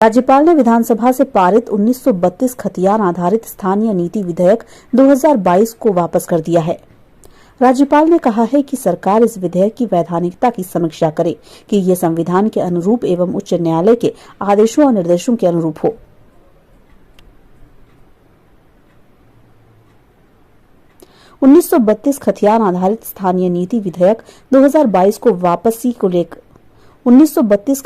राज्यपाल ने विधानसभा से पारित 1932 खतियान आधारित स्थानीय नीति विधेयक 2022 को वापस कर दिया है। राज्यपाल ने कहा है कि सरकार इस विधेयक की वैधानिकता की समीक्षा करे कि ये संविधान के अनुरूप एवं उच्च न्यायालय के आदेशों और निर्देशों के अनुरूप हो। उन्नीस खतियान आधारित स्थानीय नीति विधेयक 2022 को वापसी को लेकर 1932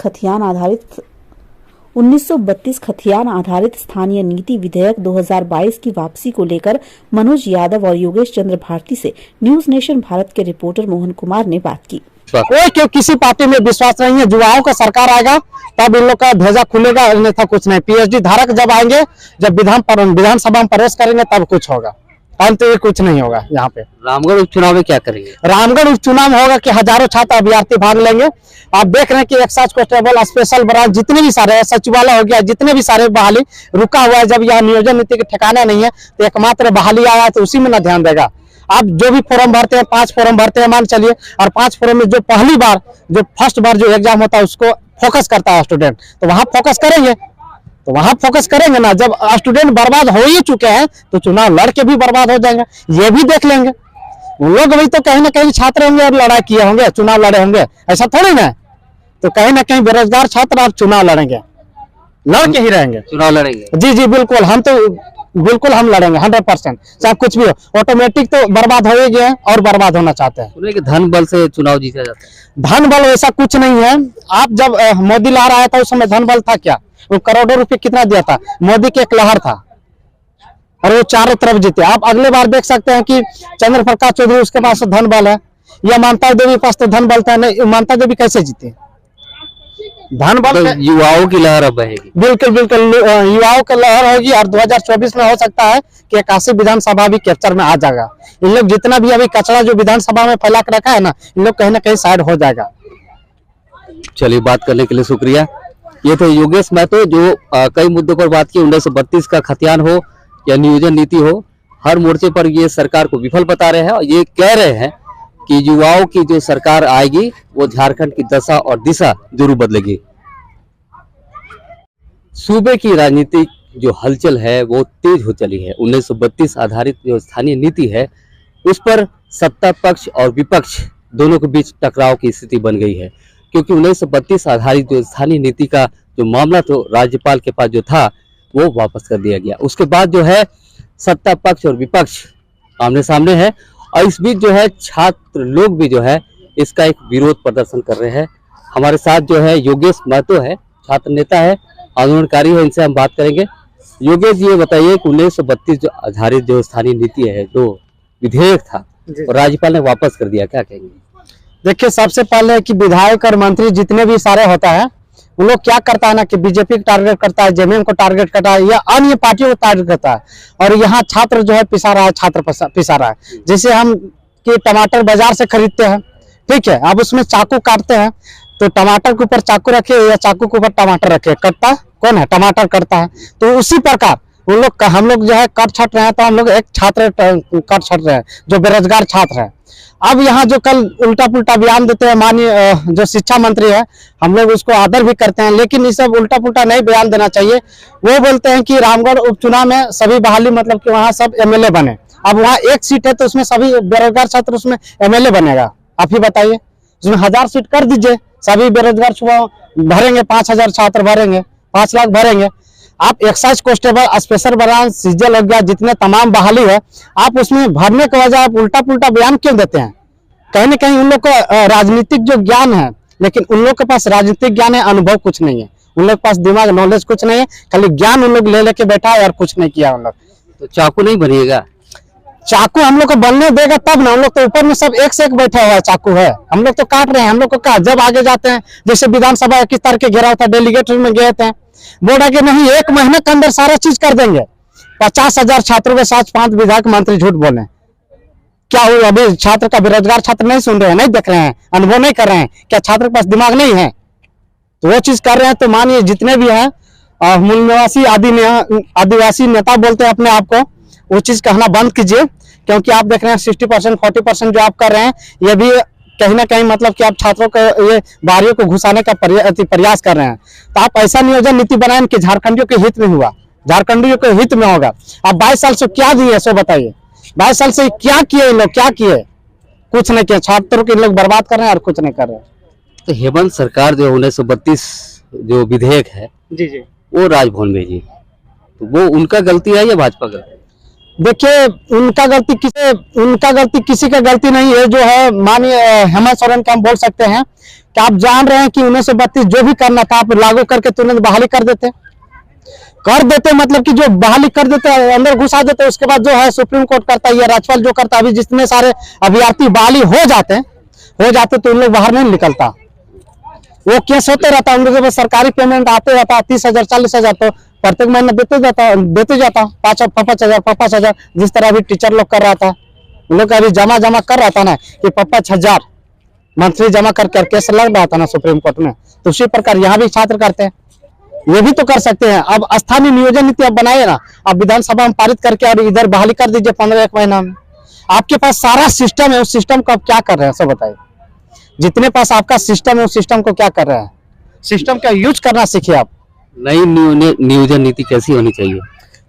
खतियान आधारित स्थानीय नीति विधेयक 2022 की वापसी को लेकर मनोज यादव और योगेश चंद्र भारती से न्यूज नेशन भारत के रिपोर्टर मोहन कुमार ने बात की। कोई क्यों किसी पार्टी में विश्वास नहीं है। युवाओं का सरकार आएगा तब इन लोग का भेजा खुलेगा, अन्यथा कुछ नहीं। पीएचडी धारक जब आएंगे, जब विधानसभा में प्रवेश करेंगे तब कुछ होगा, अंत ये कुछ नहीं होगा। यहाँ पे रामगढ़ उपचुनाव में क्या करेंगे? रामगढ़ उपचुनाव होगा कि हजारों छात्र अभ्यर्थी भाग लेंगे। आप देख रहे हैं कि एक्साइज कांस्टेबल, स्पेशल ब्रांच, जितने भी सारे सचिवालय हो गया, जितने भी सारे बहाली रुका हुआ है। जब यहाँ नियोजन नीति के ठिकाना नहीं है तो एकमात्र बहाली आया है, तो उसी में ना ध्यान देगा। आप जो भी फॉर्म भरते हैं, 5 फॉर्म भरते हैं मान चलिए, और 5 फॉर्म में जो पहली बार जो फर्स्ट बार जो एग्जाम होता है उसको फोकस करता है स्टूडेंट, तो वहां फोकस करेंगे, तो वहां फोकस करेंगे ना। जब स्टूडेंट बर्बाद हो ही चुके हैं तो चुनाव लड़के भी बर्बाद हो जाएंगे, ये भी देख लेंगे। उन लोग भी तो कहीं ना कहीं छात्र होंगे और लड़ाई किए होंगे, चुनाव लड़े होंगे, ऐसा थोड़ी ना। तो कहीं ना कहीं बेरोजगार छात्र और चुनाव लड़ेंगे, लड़के ही रहेंगे। चुनाव लड़ेंगे? जी जी बिल्कुल, हम लड़ेंगे 100%। चाहे कुछ भी हो, ऑटोमेटिक तो बर्बाद हो ही गए और बर्बाद होना चाहते हैं। सुने कि धन बल से चुनाव जीता जाता है। धन बल ऐसा कुछ नहीं है। आप जब मोदी लहर आया था उस समय धन बल था क्या? वो करोड़ों रुपए कितना दिया था? मोदी की एक लहर था और वो चारों तरफ जीते। आप अगले बार देख सकते हैं कि चंद्र प्रकाश चौधरी, उसके पास धन बल है, या ममता देवी पास तो धन बल था नहीं। ममता देवी कैसे जीते? धन बल तो युवाओं की लहर अब बहेगी। बिल्कुल बिल्कुल, युवाओं की लहर होगी और 2024 में हो सकता है कि 81 विधानसभा भी कैप्चर में आ जाएगा। इन लोग जितना भी अभी कचरा जो विधानसभा में फैला कर रखा है ना, इन लोग कहीं ना कहीं साइड हो जाएगा। चलिए, बात करने के लिए शुक्रिया। ये थे योगेश महतो, जो कई मुद्दों पर बात की। 1932 का खतियान हो या नियोजन नीति हो, हर मोर्चे पर ये सरकार को विफल बता रहे हैं और ये कह रहे हैं कि युवाओं की जो सरकार आएगी वो झारखंड की दशा और दिशा जरूर बदलेगी। सूबे की राजनीतिक जो हलचल है वो तेज हो चली है। 1932 आधारित जो स्थानीय नीति है उस पर सत्ता पक्ष और विपक्ष दोनों के बीच टकराव की स्थिति बन गई है, क्योंकि 1932 आधारित जो स्थानीय नीति का जो मामला तो राज्यपाल के पास जो था वो वापस कर दिया गया। उसके बाद जो है सत्ता पक्ष और विपक्ष आमने सामने है, और इस बीच जो है छात्र लोग भी जो है इसका एक विरोध प्रदर्शन कर रहे हैं। हमारे साथ जो है योगेश महतो है, छात्र नेता है, आंदोलनकारी है, इनसे हम बात करेंगे। योगेश जी, ये बताइए कि 1932 जो आधारित जो स्थानीय नीति है, जो विधेयक था और राज्यपाल ने वापस कर दिया, क्या कहेंगे? देखिए, सबसे पहले कि विधायक और मंत्री जितने भी सारे होता है उन लोग क्या करता है ना कि बीजेपी को टारगेट करता है, जेएमएम को टारगेट करता है या अन्य पार्टियों को टारगेट करता है, और यहाँ छात्र जो है पिसा रहा है, छात्र पिसा रहा है। जैसे हम कि टमाटर बाजार से खरीदते हैं, ठीक है, अब उसमें चाकू काटते हैं तो टमाटर के ऊपर चाकू रखे या चाकू के ऊपर टमाटर रखे, कटता कौन है? टमाटर कटता है। तो उसी प्रकार उन लोग हम लोग जो है कट छट रहे हैं, तो हम लोग एक छात्र कट छट रहे हैं जो बेरोजगार छात्र है। अब यहाँ जो कल उल्टा पुल्टा बयान देते हैं माननीय जो शिक्षा मंत्री है, हम लोग उसको आदर भी करते हैं, लेकिन ये सब उल्टा पुल्टा नहीं बयान देना चाहिए। वो बोलते हैं कि रामगढ़ उपचुनाव में सभी बहाली, मतलब कि वहाँ सब एमएलए बने। अब वहाँ एक सीट है तो उसमें सभी बेरोजगार छात्र उसमें एमएलए बनेगा। आप ही बताइए, उसमें 1000 सीट कर दीजिए, सभी बेरोजगार भरेंगे, 5000 छात्र भरेंगे, 5 लाख भरेंगे। आप एक्साइज कांस्टेबल, स्पेशल ब्रांच, सीजल हो गया, जितने तमाम बहाली है, आप उसमें भरने के वजह आप उल्टा पुल्टा बयान क्यों देते हैं? कहीं ना कहीं उन लोग को राजनीतिक जो ज्ञान है, लेकिन उन लोग के पास राजनीतिक ज्ञान है, अनुभव कुछ नहीं है। उन लोग के पास दिमाग, नॉलेज कुछ नहीं है, खाली ज्ञान उन लोग ले लेके बैठा है और कुछ नहीं किया उन लोग। तो चाकू नहीं बनिएगा? चाकू हम लोग को बनने देगा तब ना। हम लोग तो ऊपर में सब एक से एक बैठा हुआ है, चाकू है, हम लोग तो काट रहे हैं। हम लोग को क्या, जब आगे जाते हैं, जैसे विधानसभा 21 तारीख के घेराव था, डेलीगेट में गए थे, बोला कि नहीं 1 महीने के अंदर सारा चीज कर देंगे। 50,000 छात्रों के साथ 5 विधायक मंत्री झूठ बोले। क्या वो अभी छात्र का, बेरोजगार छात्र नहीं सुन रहे हैं, नहीं देख रहे हैं, अनुभव नहीं कर रहे हैं? क्या छात्र के पास दिमाग नहीं है? तो वो चीज कर रहे हैं। तो मानिए जितने भी हैं मूल निवासी आदिवासी नेता बोलते हैं अपने आप को, वो चीज कहना बंद कीजिए, क्योंकि आप देख रहे हैं 60% 40% जो आप कर रहे हैं, ये भी कहीं ना कहीं मतलब कि आप छात्रों को ये बाहरियों को घुसाने का प्रयास कर रहे हैं। तो आप ऐसा नियोजन नीति बनाएं कि झारखंडियों के हित में हुआ, झारखंडियों के हित में होगा। आप 22 साल से क्या दिए सो बताइए, 22 साल से क्या किए इन लोग, क्या किए? कुछ नहीं किया। छात्रों के लोग बर्बाद कर रहे हैं और कुछ नहीं कर रहे हैं। तो हेमंत सरकार जो 1932 जो विधेयक है जी जी, वो राजभवन भेजी, तो वो उनका गलती है या भाजपा गलती? देखिए उनका गलती किसी का गलती नहीं है। जो है माननीय हेमंत सोरेन का हम बोल सकते हैं कि आप जान रहे हैं कि 1932 जो भी करना था आप लागू करके तुरंत बहाली कर देते मतलब कि जो बहाली कर देते अंदर घुसा देते। उसके बाद जो है सुप्रीम कोर्ट करता है या राज्यपाल जो करता है, अभी जितने सारे अभ्यर्थी बहाली हो जाते तो उन लोग बाहर नहीं निकलता, वो केस होते रहता। उन लोगों के पास सरकारी पेमेंट आते रहता 30,000 40,000, तो प्रत्येक महीने देते जाता 5,000 जिस तरह अभी टीचर लोग कर रहा था। उन लोग का अभी जमा कर रहा था ना कि 5,000 मंथली जमा कर केस लग रहा था ना सुप्रीम कोर्ट में। तो उसी प्रकार यहाँ भी छात्र करते हैं, ये भी तो कर सकते हैं। अब स्थानीय नियोजन नीति आप बनाए ना, आप विधानसभा में पारित करके और इधर बहाली कर दीजिए 15 महीना में। आपके पास सारा सिस्टम है, उस सिस्टम को आप क्या कर रहे हैं सब बताइए। जितने पास आपका सिस्टम है उस सिस्टम को क्या कर रहे हैं? सिस्टम का यूज करना सीखिए आप। नई नियोजन नीति कैसी होनी चाहिए?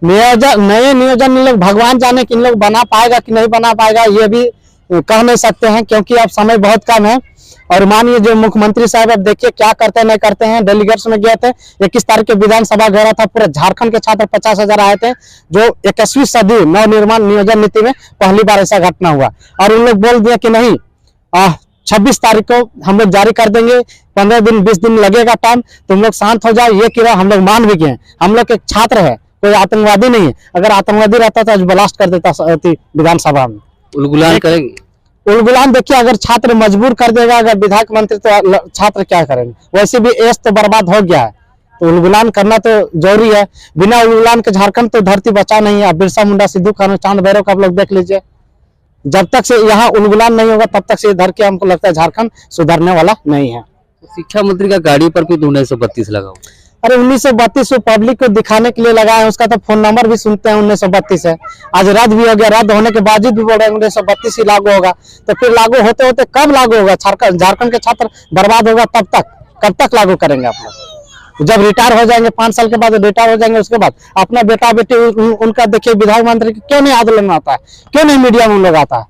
नए नियोजन लोग भगवान जाने कि इन लोग बना पाएगा कि नहीं बना पाएगा, ये भी कह नहीं सकते हैं क्योंकि अब समय बहुत कम है। और मानिए जो मुख्यमंत्री साहब अब देखिए क्या करते हैं नहीं करते हैं। डेलीगेट्स में गए थे, 21 तारीख के विधानसभा घेरा था, पूरे झारखंड के छात्र 50,000 आए थे। जो 21वीं सदी नवनिर्माण नियोजन नीति में पहली बार ऐसा घटना हुआ। और उन लोग बोल दिया कि नहीं 26 तारीख को हम लोग जारी कर देंगे, 15 दिन 20 दिन लगेगा टाइम, तुम लोग शांत हो जाओ। ये किया हम लोग मान भी गए। हम लोग एक छात्र है, कोई आतंकवादी नहीं है। अगर आतंकवादी रहता तो आज ब्लास्ट कर देता विधानसभा में। उलगुलान करेंगे? उलगुलान देखिए अगर छात्र मजबूर कर देगा, अगर विधायक मंत्री, तो छात्र क्या करेंगे? वैसे भी एस तो बर्बाद हो गया है, तो उलगुलान करना तो जरूरी है। बिना उलगुलान के झारखंड तो धरती बचा नहीं है। बिरसा मुंडा, सिद्धू कान्हू, चांद भैरव का आप लोग देख लीजिए। जब तक से यहाँ उलगुलान नहीं होगा तब तक से इधर के हमको लगता है झारखंड सुधरने वाला नहीं है। शिक्षा मंत्री का गाड़ी पर भी 1932 लगा हुआ। अरे 1932 वो पब्लिक को दिखाने के लिए लगा है, उसका तो फोन नंबर भी सुनते हैं 1932 है। आज रद्द भी हो गया, रद्द होने के बावजूद भी बोल रहे हैं 1932 ही लागू होगा। तो फिर लागू होते होते कब लागू होगा? झारखंड के छात्र बर्बाद होगा तब तक। कब तक लागू करेंगे आप लोग? जब रिटायर हो जाएंगे 5 साल के बाद रिटायर हो जाएंगे, उसके बाद अपना बेटा बेटी उनका देखिए विधायक मंत्री क्यों नहीं हाथ लेना आता है, क्यों नहीं मीडिया में उन लोग आता है?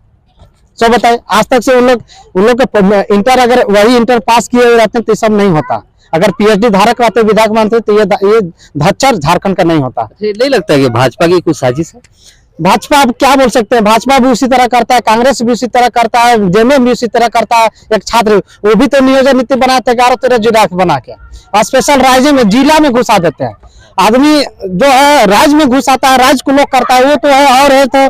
सो बताए आज तक से उन लोग के इंटर, अगर वही इंटर पास किए हुए रहते तो सब नहीं होता। अगर पीएचडी धारक रहते विधायक मंत्री तो ये धच्चर झारखंड का नहीं होता। नहीं लगता कि भाजपा की कुछ साजिश है? भाजपा अब क्या बोल सकते हैं, भाजपा भी उसी तरह करता है, कांग्रेस भी उसी तरह करता है, जेएमएम भी उसी तरह करता है। एक छात्र वो भी तो नियोजन नीति बनाते 11-13 जिला बना के स्पेशल राज्य में जिला में घुसा देते हैं। आदमी जो है राज्य में घुसाता है, राज्य को लोग करता है, वो तो है और है तो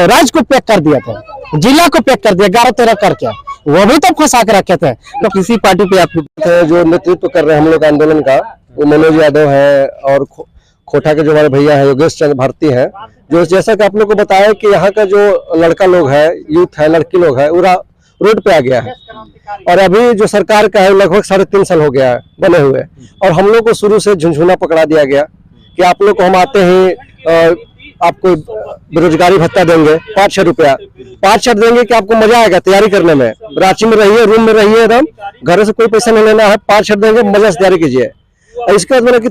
राज्य को पैक कर दिया था, जिला को पैक कर दिया 11-13 करके, वो भी तो फंसा के रखे थे। तो किसी पार्टी पे आप जो नेतृत्व कर रहे हैं हम लोग आंदोलन का, वो मनोज यादव है और खोटा के जो हमारे भैया है योगेश चंद्र भारती है। जो जैसा कि आप लोग को बताया कि यहाँ का जो लड़का लोग है, यूथ है, लड़की लोग है, वो रोड पे आ गया है। और अभी जो सरकार का है लगभग 3.5 साल हो गया है बने हुए, और हम लोग को शुरू से झुंझुना पकड़ा दिया गया कि आप लोग को हम आते ही आपको बेरोजगारी भत्ता देंगे 500 रुपया, 500 देंगे कि आपको मजा आएगा तैयारी करने में। रांची में रहिए, रूम में रहिए, एकदम घर से कोई पैसा नहीं लेना है, 500 देंगे, मजा से तैयारी कीजिए। और इसके बाद मतलब कि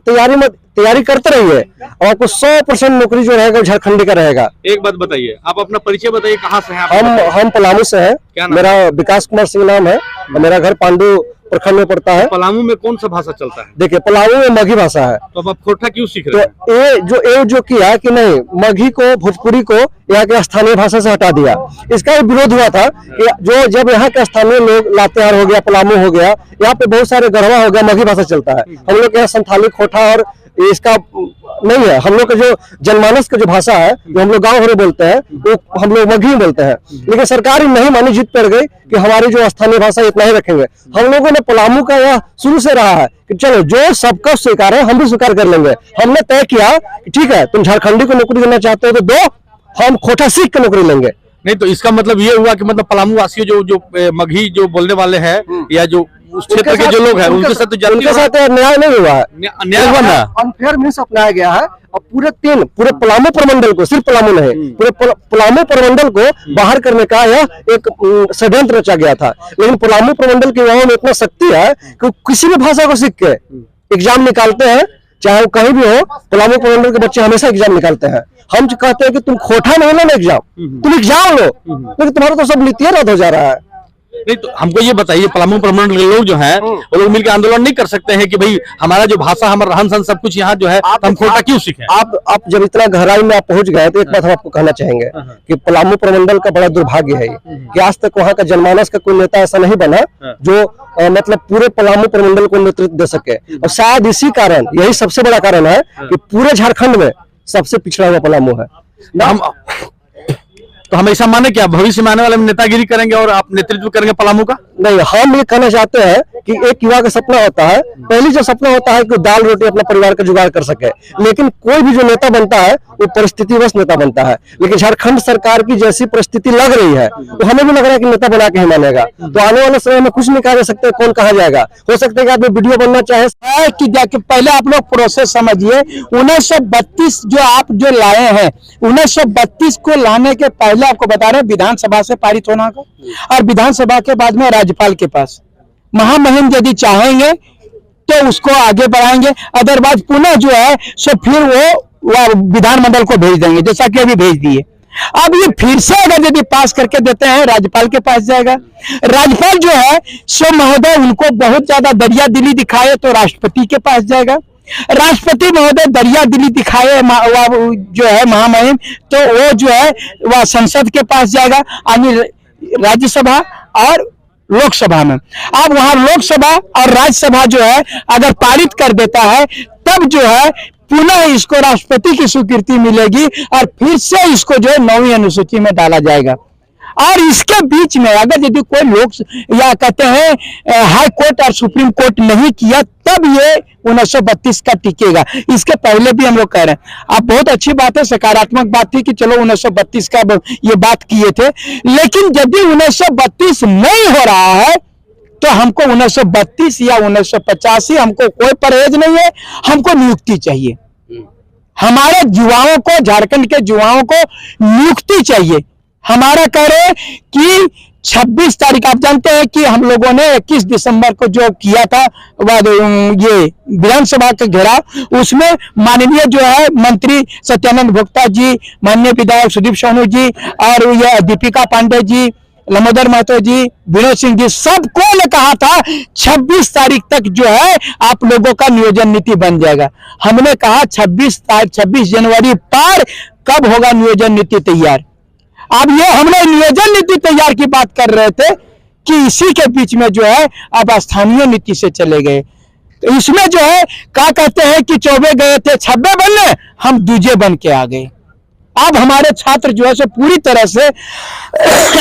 तैयारी करते रहिए और आपको 100% नौकरी जो रहेगा झारखंडी का रहेगा। एक बात बताइए, आप अपना परिचय बताइए, कहाँ से हैं? हम पलामू से हैं। मेरा विकास कुमार सिंह नाम है और मेरा घर पांडु प्रखंड में पड़ता है। पलामू में कौन सा भाषा चलता है? देखिए पलामू में मगही भाषा है। तो अब आप खोटा क्यों सीख रहे हैं? तो ये जो किया कि नहीं, मगही को, भोजपुरी को यहाँ के स्थानीय भाषा से हटा दिया। इसका विरोध हुआ था कि जो जब यहाँ के स्थानीय लोग लातेहार हो गया, पलामू हो गया, यहाँ पे बहुत सारे गढ़वा हो गया, मगही भाषा चलता है। हम लोग यहाँ संथाली, खोटा और इसका नहीं है। हम लोग का जो जनमानस का जो भाषा है, जो हम लोग गाँव भरे बोलते हैं, वो हम लोग मगही बोलते हैं। लेकिन सरकार नहीं मानी, जीत पड़ गई कि हमारी जो स्थानीय भाषा इतना ही रखेंगे। हम लोगों ने पलामू का यह शुरू से रहा है कि चलो जो सबका स्वीकार है हम भी स्वीकार कर लेंगे। हमने तय किया कि ठीक है, तुम झारखंडी को नौकरी देना चाहते हो तो दो, हम खोटा सीख के नौकरी लेंगे। नहीं तो इसका मतलब ये हुआ कि मतलब पलामू वासियों जो मगही जो बोलने वाले हैं या जो उस क्षेत्र के जो लोग हैं उनके साथ तो न्याय नहीं हुआ है, न्याय बना अनफेयर मीन्स अपनाया गया है। और पूरे पलामू प्रमंडल को, सिर्फ पलामू नहीं, पूरे पलामू प्रमंडल को बाहर करने का यह एक षड्यंत्र रचा गया था। लेकिन पलामू प्रमंडल के युवाओं में इतना शक्ति है कि किसी भी भाषा को सीख के एग्जाम निकालते हैं, चाहे वो कहीं भी हो। पलामू प्रमंडल के बच्चे हमेशा एग्जाम निकालते हैं। हम जो कहते हैं कि तुम खोटा नहीं लो ना एग्जाम, तुम एग्जाम लो, लेकिन तुम्हारा तो सब नीति रद्द हो जा रहा है। नहीं तो हमको ये बताइए, पलामू प्रमंडल के लोग जो हैं वो लोग मिलकर आंदोलन नहीं कर सकते हैं कि भाई हमारा जो भाषा, हमारा रहन सहन सब कुछ यहाँ जो है हम खोटा क्यों सीखें? आप जब इतना गहराई में आप पहुंच गए तो एक बात हम आपको कहना चाहेंगे कि पलामू प्रमंडल का बड़ा दुर्भाग्य है कि आज तक वहाँ का जनमानस का कोई नेता ऐसा नहीं बना जो मतलब पूरे पलामू प्रमंडल को नेतृत्व दे सके। और शायद इसी कारण, यही सबसे बड़ा कारण है कि पूरे झारखंड में सबसे पिछड़ा हुआ पलामू है। तो हम ऐसा माने क्या भविष्य में आने वाले में नेतागिरी करेंगे और आप नेतृत्व करेंगे पलामू का? नहीं, हम ये कहना चाहते हैं कि एक युवा का सपना होता है, पहली जो सपना होता है कि दाल रोटी अपना परिवार का जुगाड़ कर सके। लेकिन कोई भी जो नेता बनता है वो परिस्थितिवश नेता बनता है। लेकिन झारखंड सरकार की जैसी परिस्थिति लग रही है तो हमें भी लग रहा है कि नेता बना के ही मानेगा। तो आने वाले समय में कुछ नहीं कहा जा सकता कौन कहा जाएगा। हो सकता है कि आप वीडियो बनना चाहे कि जाके पहले आप लोग प्रोसेस समझिए। 1932 जो आप जो लाए हैं, 1932 को लाने के पहले आपको बता रहे हैं विधानसभा से पारित होना का, और विधानसभा के बाद में राज्यपाल के पास। महामहिम यदि चाहेंगे तो उसको आगे बढ़ाएंगे, अदरवाइज पुनः जो है सो फिर वो विधानमंडल को भेज देंगे, जैसा कि अभी भेज दिए। अब ये फिर से अगर यदि पास करके देते हैं राज्यपाल के पास जाएगा। राज्यपाल जो है सो महोदय उनको बहुत ज्यादा दरिया दिली दिखाए तो राष्ट्रपति के पास जाएगा। राष्ट्रपति महोदय दरिया दिली दिखाए जो है महामहिम, तो वो जो है वह संसद के पास जाएगा, यानी राज्यसभा और लोकसभा में। अब वहां लोकसभा और राज्यसभा जो है अगर पारित कर देता है तब जो है पुनः इसको राष्ट्रपति की स्वीकृति मिलेगी और फिर से इसको जो है 9वीं अनुसूची में डाला जाएगा। और इसके बीच में अगर यदि कोई लोग या कहते हैं हाई कोर्ट और सुप्रीम कोर्ट नहीं किया तब ये 1932 का टिकेगा। इसके पहले भी हम लोग कह रहे हैं। आप बहुत अच्छी बात है, सकारात्मक बात थी कि चलो 1932 का ये बात किए थे, लेकिन यदि 1932 नहीं हो रहा है तो हमको 1932 या 1985 हमको कोई परहेज नहीं है, हमको नियुक्ति चाहिए। हमारे युवाओं को, झारखंड के युवाओं को नियुक्ति चाहिए। हमारा कह रहे हैं कि 26 तारीख, आप जानते हैं कि हम लोगों ने 21 दिसंबर को जो किया था ये विधानसभा का घेराव, उसमें माननीय जो है मंत्री सत्यानंद भोक्ता जी, माननीय विधायक सुदीप सोनू जी और ये दीपिका पांडे जी, लमोदर महतो जी, विनोद सिंह जी, सबको ने कहा था 26 तारीख तक जो है आप लोगों का नियोजन नीति बन जाएगा। हमने कहा 26 जनवरी पार कब होगा नियोजन नीति तैयार। अब ये हमने नियोजन नीति तैयार की बात कर रहे थे कि इसी के बीच में जो है अब स्थानीय नीति से चले गए। तो इसमें जो है क्या कहते हैं कि 24 गए थे 26 बनने, हम दूजे बन के आ गए। अब हमारे छात्र जो है सो पूरी तरह से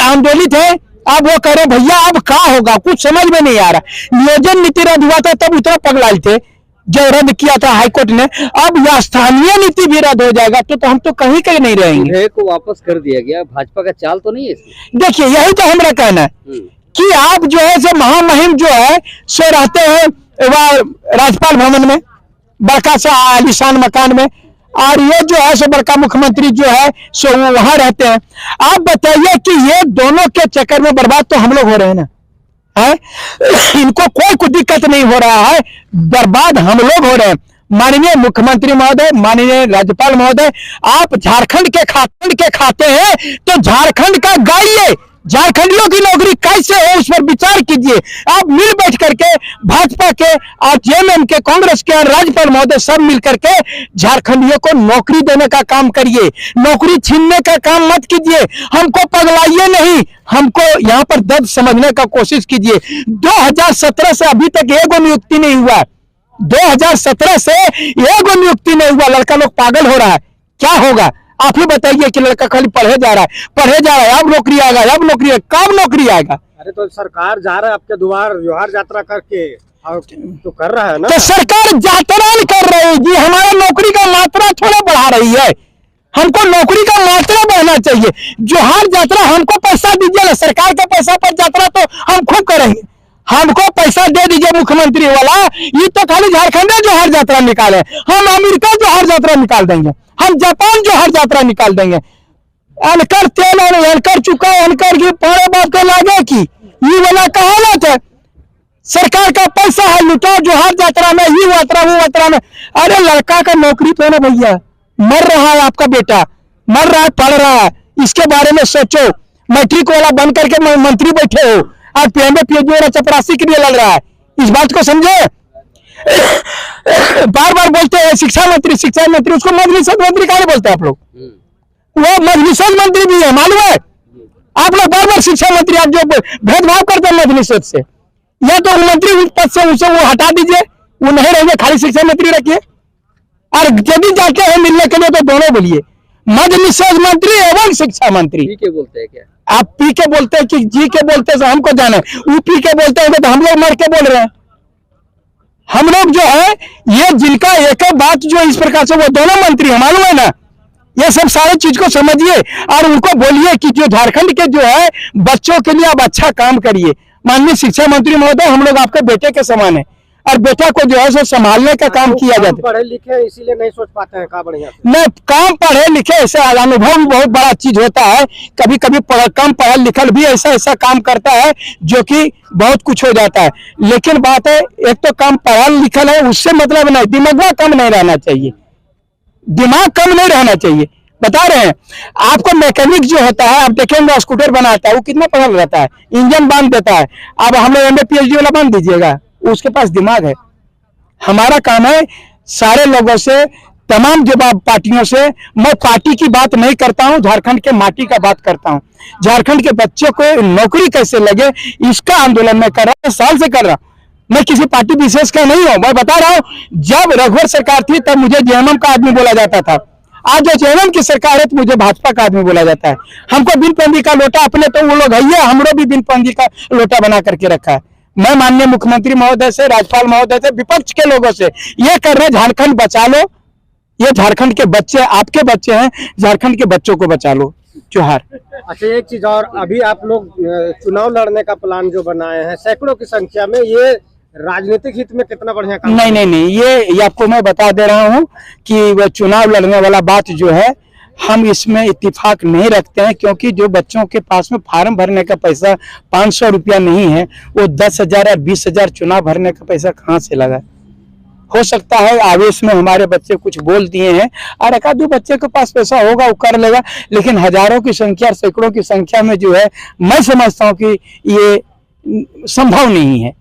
आंदोलित है। अब वो कह रहे भैया अब क्या होगा, कुछ समझ में नहीं आ रहा। नियोजन नीति रद्द हुआ था तब उतना पगलाए थे जो रद्द किया था हाईकोर्ट ने, अब यह स्थानीय नीति भी रद्द हो जाएगा तो हम तो कहीं कहीं नहीं रहेंगे। विधेयक को वापस कर दिया गया, भाजपा का चाल तो नहीं है इसमें? देखिए यही तो हमारा कहना है कि आप जो है सो महामहिम जो है सो रहते हैं वह राज्यपाल भवन में, बड़का सा आलीशान मकान में, और ये जो है सो बड़का मुख्यमंत्री जो है सो वहां रहते हैं। आप बताइए कि ये दोनों के चक्कर में बर्बाद तो हम लोग हो रहे हैं ना, है? इनको कोई दिक्कत नहीं हो रहा है, बर्बाद हम लोग हो रहे हैं। माननीय मुख्यमंत्री महोदय, माननीय राज्यपाल महोदय, आप झारखंड के खाते हैं तो झारखंड का गाइए, झारखंडियों की नौकरी कैसे हो उस पर विचार कीजिए। आप मिल बैठ करके भाजपा के और जेएमएम के, कांग्रेस के और राज्यपाल महोदय सब मिल करके झारखंडियों को नौकरी देने का काम करिए, नौकरी छीनने का काम मत कीजिए। हमको पगलाइए नहीं, हमको यहाँ पर दर्द समझने का कोशिश कीजिए। 2017 से अभी तक एगो नियुक्ति नहीं हुआ, 2017 से एगो नियुक्ति नहीं हुआ। लड़का लोग पागल हो रहा है, क्या होगा आप ही बताइए कि लड़का खाली पढ़े जा रहा है, अब नौकरी आएगा, अब नौकरी, कब नौकरी आएगा? अरे तो सरकार जा रहा है आपके द्वार जोहार यात्रा करके और तो कर रहा है ना। तो सरकार यात्रा कर रही है जी, हमारा नौकरी का मात्रा थोड़ा बढ़ा रही है। हमको नौकरी का मात्रा बढ़ना चाहिए। जोहार यात्रा हमको पैसा दीजिए ना, सरकार के पैसा पर यात्रा तो हम खूब करेंगे। हमको पैसा दे दीजिए मुख्यमंत्री वाला, ये तो खाली झारखंड जो हर यात्रा निकाले, हम अमेरिका जो हर यात्रा निकाल देंगे, हम जापान जो हर यात्रा निकाल देंगे। अनकर तेल और अनकर चुका अनकर की पारे बाप के लागे की ये वाला कहावत है। सरकार का पैसा है लुटाओ जो हर यात्रा में, ये यात्रा वो यात्रा में। अरे लड़का का नौकरी तो है ना भैया, मर रहा है आपका बेटा, मर रहा है, पढ़ रहा है, इसके बारे में सोचो। मैट्रिक वाला बन करके मंत्री बैठे हो, आज पीएमए पीएचडी वाला चपरासी के लिए लड़ रहा है, इस बात को समझे। बार बार बोलते हैं शिक्षा मंत्री, उसको मजलिस मंत्री कहा बोलते हैं आप लोग, वो मजलिस मंत्री भी है, मालूम है आप लोग। बार बार शिक्षा मंत्री आप जो भेदभाव करते हैं मजलिस से, या तो मंत्री पद से उसे वो हटा दीजिए, वो नहीं रहेंगे, खाली शिक्षा मंत्री रखिए। और यदि जाते हैं मिलने के लिए तो दोनों बोलिए, मजलिस मंत्री एवं शिक्षा मंत्री। पी के बोलते हैं क्या? आप पी के बोलते हैं कि जी के बोलते हैं, हमको जाना है। वो पी के बोलते हैं तो हम लोग मर के बोल रहे हैं। हम लोग जो है ये जिनका एक बात जो इस प्रकार से, वो दोनों मंत्री है, मालूम है ना। ये सब सारे चीज को समझिए और उनको बोलिए कि जो झारखंड के जो है बच्चों के लिए आप अच्छा काम करिए। माननीय शिक्षा मंत्री महोदय, हम लोग आपके बेटे के समान है और बेटा को जो है सो संभालने का काम किया जाता है। पढ़े लिखे इसीलिए नहीं सोच पाते हैं, कहा बढ़िया नहीं, काम पढ़े लिखे ऐसे अनुभव भी बहुत बड़ा चीज होता है। कभी कभी कम पढ़ा लिखल भी ऐसा काम करता है जो कि बहुत कुछ हो जाता है। लेकिन बात है, एक तो काम पढ़ा लिखल है उससे मतलब नहीं, दिमाग कम नहीं रहना चाहिए, दिमाग कम नहीं रहना चाहिए। बता रहे हैं आपको, मैकेनिक जो होता है, आप देखेंगे स्कूटर बनाता है, वो कितना पढ़ा रहता है, इंजन बांध देता है। अब हमें एमए पीएचडी वाला बांध दीजिएगा, उसके पास दिमाग है। हमारा काम है सारे लोगों से, तमाम जवाब पार्टियों से, मैं पार्टी की बात नहीं करता हूं, झारखंड के माटी का बात करता हूं। झारखंड के बच्चे को नौकरी कैसे लगे, इसका आंदोलन मैं कर रहा हूं, साल से कर रहा हूं। मैं किसी पार्टी विशेष का नहीं हूं, मैं बता रहा हूं। जब रघुवर सरकार थी तब मुझे जेएमएम का आदमी बोला जाता था, आज जो जेएमएम की सरकार है तो मुझे भाजपा का आदमी बोला जाता है। हमको बिन पंदी का लोटा, अपने तो वो लोग है, हमरो भी बिन पंदी का लोटा बना करके रखा है। मैं माननीय मुख्यमंत्री महोदय से, राज्यपाल महोदय से, विपक्ष के लोगों से ये कर रहे, झारखंड बचा लो। ये झारखंड के बच्चे आपके बच्चे हैं, झारखंड के बच्चों को बचा लो। जोहार। अच्छा, एक चीज और, अभी आप लोग चुनाव लड़ने का प्लान जो बनाए हैं सैकड़ों की संख्या में, ये राजनीतिक हित में कितना बढ़िया काम? नहीं, ये आपको मैं बता दे रहा हूँ कि वह चुनाव लड़ने वाला बात जो है, हम इसमें इत्तेफाक नहीं रखते हैं। क्योंकि जो बच्चों के पास में फार्म भरने का पैसा 500 रुपया नहीं है, वो 10,000 या 20,000 चुनाव भरने का पैसा कहाँ से लगा। हो सकता है आवेश में हमारे बच्चे कुछ बोल दिए हैं और एक आध बच्चे के पास पैसा होगा वो कर लेगा, लेकिन हजारों की संख्या, सैकड़ों की संख्या में जो है, मैं समझता हूँ कि ये संभव नहीं है।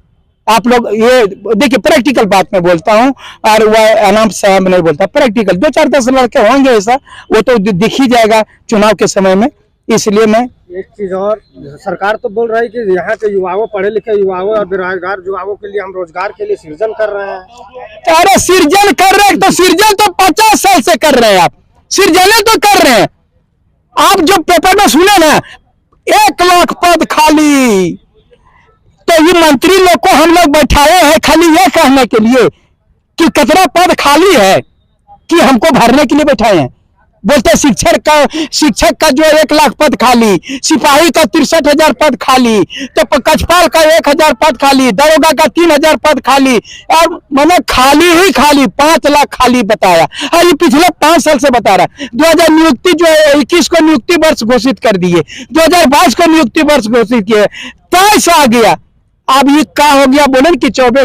आप लोग ये देखिए, प्रैक्टिकल बात मैं बोलता हूँ और वह अनाम साहब नहीं बोलता, प्रैक्टिकल 2-4-10 लड़के होंगे ऐसा, वो तो दिख ही जाएगा चुनाव के समय में। इसलिए मैं एक चीज और, सरकार तो बोल रही है कि यहाँ के युवाओं, पढ़े लिखे युवाओं और बेरोजगार युवाओं के लिए हम रोजगार के लिए सृजन कर रहे हैं। अरे सृजन कर रहे हैं तो सृजन तो 50 साल से कर रहे हैं, आप सृजन तो कर रहे हैं। आप जो पेपर में सुने ना 1 लाख पद खाली, तो ये मंत्री लोग को हम लोग बैठाए हैं खाली ये कहने के लिए कि कितना पद खाली है कि हमको भरने के लिए बैठाए हैं। बोलते शिक्षक का जो 1 लाख पद खाली, सिपाही का 63,000 पद खाली, तो कचपाल का 1,000 पद खाली, दरोगा का 3,000 पद खाली, और मैंने खाली ही खाली 5 लाख खाली बताया। और ये पिछले 5 साल से बता रहा है। 2000 नियुक्ति जो है 21 को नियुक्ति वर्ष घोषित कर दिए, 2022 को नियुक्ति वर्ष घोषित किए, 23 आ गया। अब ये क्या हो गया बोले कि 24